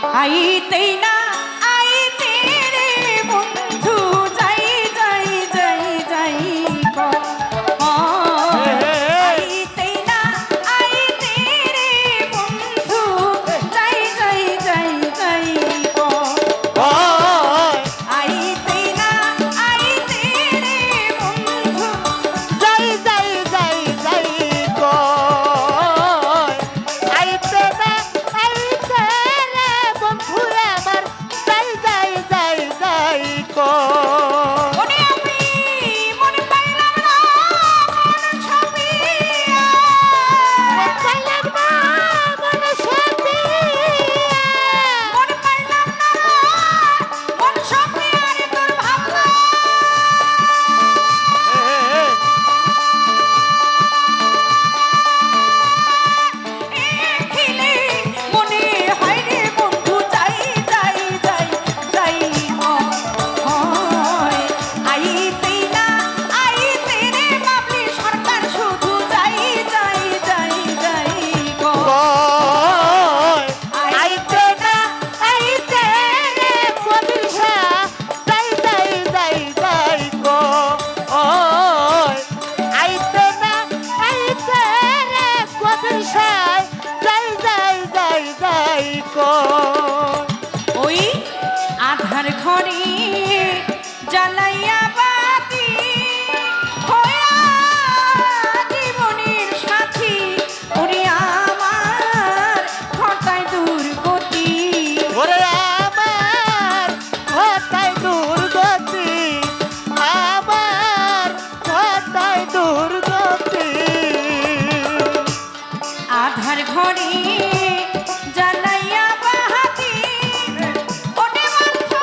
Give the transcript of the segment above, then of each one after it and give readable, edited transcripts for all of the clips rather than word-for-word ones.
আইতেই না আইতে রে বন্ধু যাই যাই যাই যাই আইতেই না আইতে রে বন্ধু যাই যাই যাই যাই আইতেই না আইতে রে বন্ধু যাই যাই যাই যাই আইতে না আইতে রে বন্ধু আমার যাই যাই যাই যাই ওরে আমি মন পাইলাম না মন ছবিয়া পাইলাম না মন সপিয়া মন পাইলাম না মন ছবিয়া রে তোর ভাবনা খিলে মনে হয় রে বন্ধু যাই যাই যাই যাই হয় আইতেই না আইতে রে বাবলি সরকার শুধু যাই যাই যাই যাই আইতে না আইতে রে কবির শাহ যাই যাই যাই যাই আইতে না আইতে রে কবির শাহ যাই যাই যাই যাই ওই আধার ঘরে জ্বালাইয়া বাতি হইয়া জীবনের সাথী ওরে আমার ঘটায় দুর্গতি ওরে আমার ঘটায় দুর্গতি আমার ঘটায় দুর্গতি আধার ঘরে জ্বালাইয়া বাতি ওরে মাথা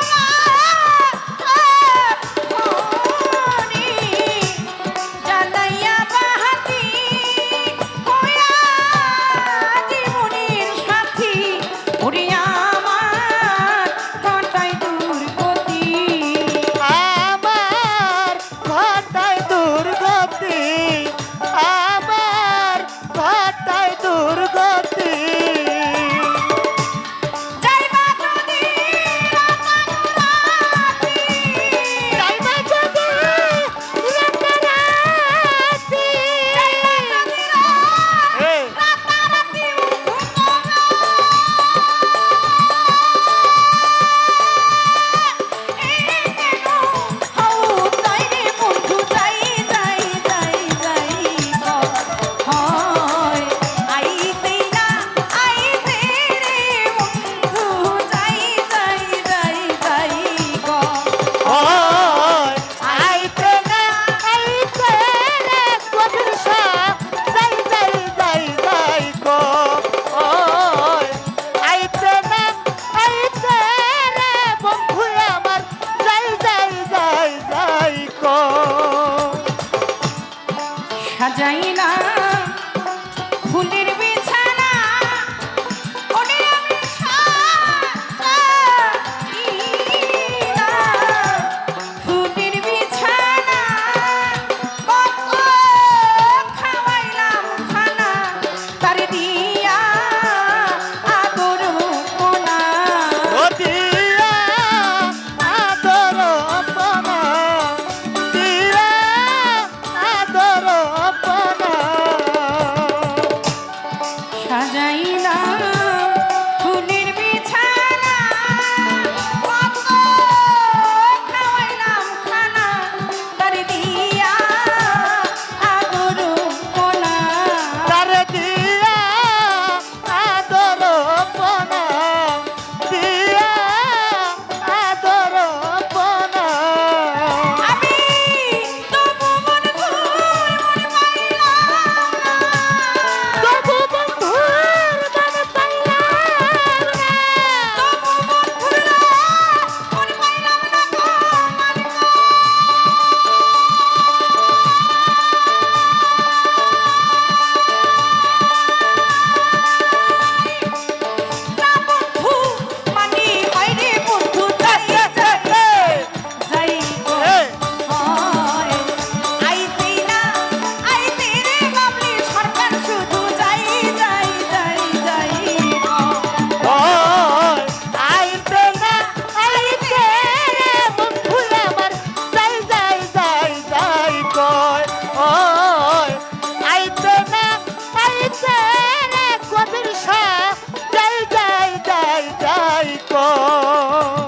গো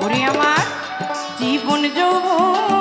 ওরে আমার জীবন যৌবন